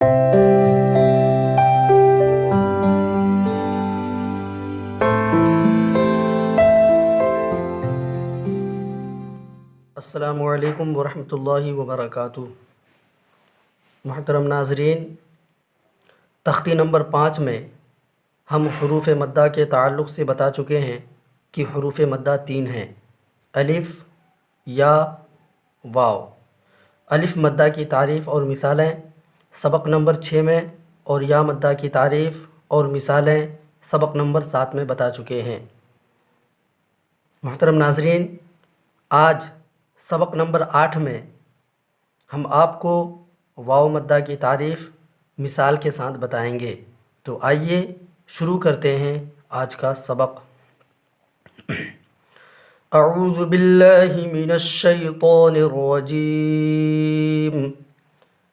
अस्सलामुअलैकुम वरहमतुल्लाहि वबरकातुहू। मुहतरम नाज़रीन, तख्ती नंबर 5 में हम हुरूफ़ मद्दा के ताल्लुक़ से बता चुके हैं कि हुरूफ़ मद्दा 3 हैं: अलिफ़, या, वाव। अलिफ़ मद्दा की तारीफ़ और मिसालें सबक नंबर 6 में, और या मद्दा की तारीफ़ और मिसालें सबक नंबर 7 में बता चुके हैं। मुहतरम नाज़रीन, आज सबक नंबर 8 में हम आपको वाव मद्दा की तारीफ़ मिसाल के साथ बताएंगे। तो आइए शुरू करते हैं आज का सबक। अऊज़ु बिल्लाहि मिनश शैतानिर रजीम।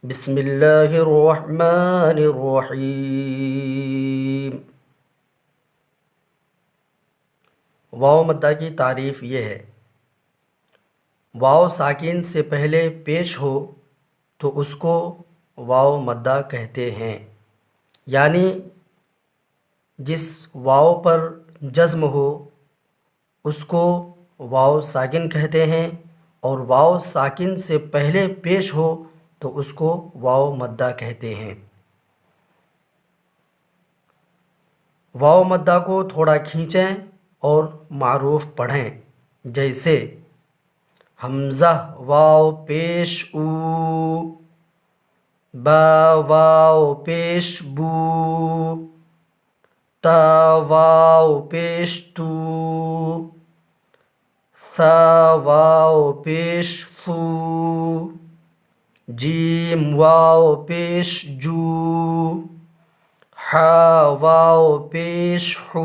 बिस्मिल्लाहिर रहमानिर रहीम। वाव मद्दा की तारीफ़ ये है: वाव साकिन से पहले पेश हो तो उसको वाव मद्दा कहते हैं। यानी जिस वाव पर जज़्म हो उसको वाव साकिन कहते हैं, और वाव साकिन से पहले पेश हो तो उसको वाव मद्दा कहते हैं। वाव मद्दा को थोड़ा खींचें और मारूफ पढ़ें। जैसे हमज़ा वाव पेश ऊ, बा वाव पेश बू, ता वाव पेश तू, सा वाव पेश फू, जीम वाव पेश जू, हा वाव पेश हू,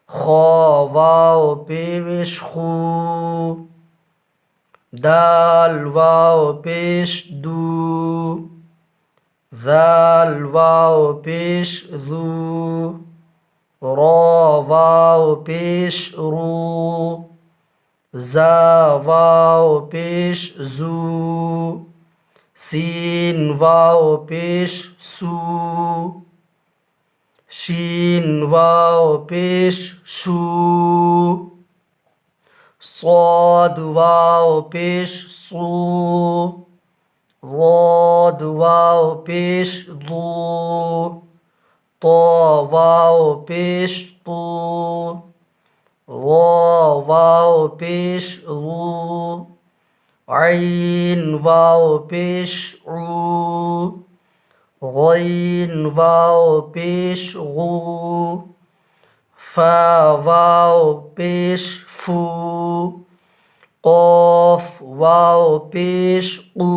खा वाव पेश खू, दाल वाव पेश दू, ज़ाल वाव पेश ज़ू, रा वाव पेश रू, ज़ा वाव पेश ज़ू, सीन वाव पेश सू, शीन वाव पेश शू, स्वाद वाव पेश सू, वाद वाव पेश दू, तो वाव पेश तू, वाव पेश रू, आइन वाव पेश ऊ, गैन वाव पेश गू, फा वाव पेश फू, क़ाफ वाव पेश क़ू,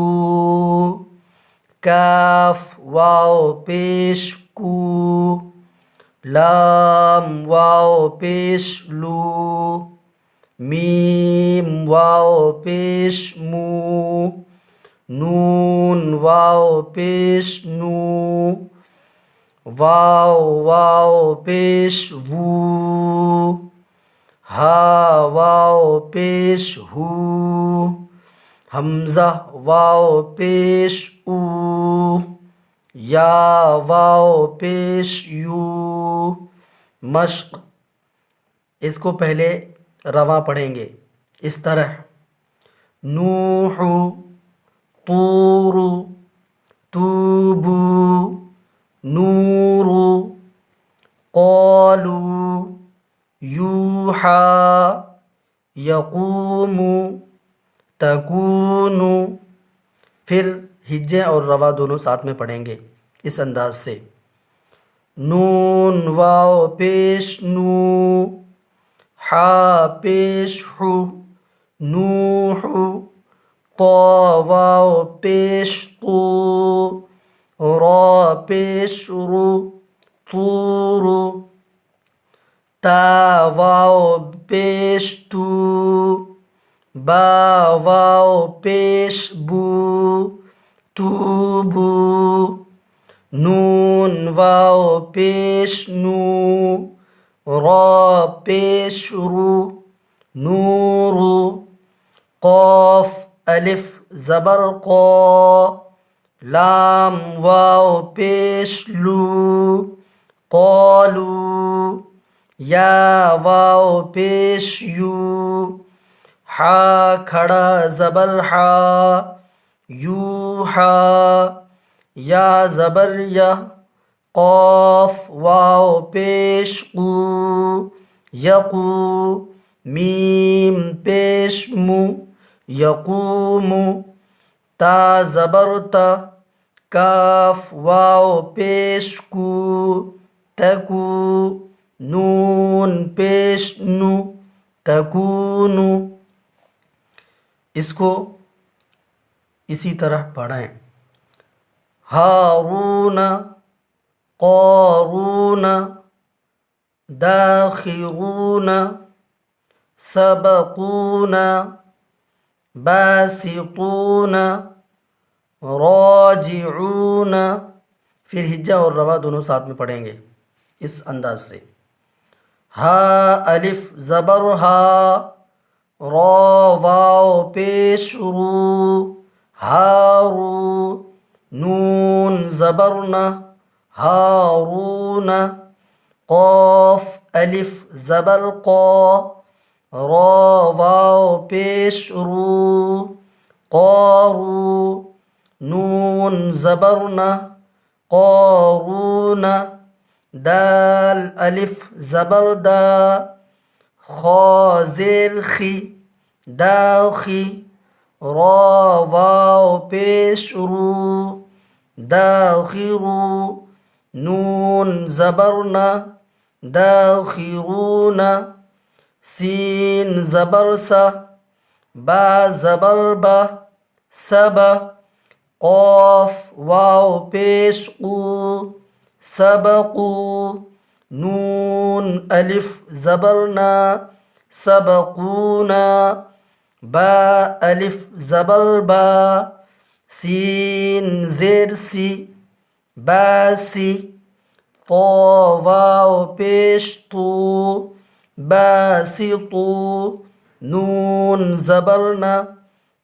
काफ वाव पेश कू, लाम वाव पेश लू, मीम वाव पेश मू, नून वाव पेश नू, वाव पेश वू, हा वाव पेश हू, हमज़ा वाव पेश ऊ, या वाव पेश यू। मश्क, इसको पहले रवा पढ़ेंगे इस तरह: नूहु, तूरु, तूबू, नूरु, क़ालू, यूहा, यक़ूमु, तकूनु। फिर हिज्जे और रवा दोनों साथ में पढ़ेंगे इस अंदाज से: नून वाव पेश नू, हा पेश हु, नूहु, ता वाव पेश तू, रा पेश रु, तूरु, ता वाव पेश तू, बा वाव पेश बू, तूबू, नून वाव पेश नू, रा पेश रु, नूरु, क़ाफ अलिफ ज़बर क़ा, लाम वाव पेश लू क़ालू या वाव पेश यू हा खड़ा ज़बर हा यू हा या ज़बर यह क़ाफ वाव पेश क़ू यक़ू मीम पेश मु यक़ूमु ता ज़बर ता काफ वाव पेश कू तकू नून पेश नु तकूनु। इसको इसी तरह पढ़ें। हारून क़ारून दाखिरून सबकून बासितून राजिऊन। फिर हिज्जा और रवा दोनों साथ में पढ़ेंगे इस अंदाज से। हा अलिफ ज़बर हा रा वाव पेश रू हारू नून ज़बर न हारून क़ाफ अलिफ ज़बर क़ा रा वाव पेश रू क़ारू नून ज़बर न क़ारून दाल अलिफ ज़बर दा खा ज़ेर खी दाखी रा वाव पेश रू दाखिरू नून ज़बर न दाखिरून सीन ज़बर सा बा ज़बर बा सब क़ाफ वाव पेश क़ू सबक़ू नून अलिफ ज़बर ना सबक़ूना बा अलिफ ज़बर बा सीन ज़ेर सी बासी तो वाव पेश तू बासितू नून ज़बर ना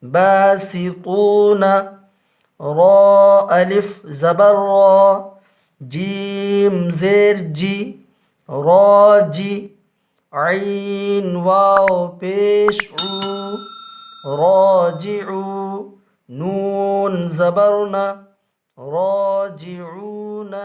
बासितूना रा अलिफ ज़बर रा जीम ज़ेर जी राजी ऐन वाव पेश ऊ राजिऊ नून ज़बर ना राजिऊना।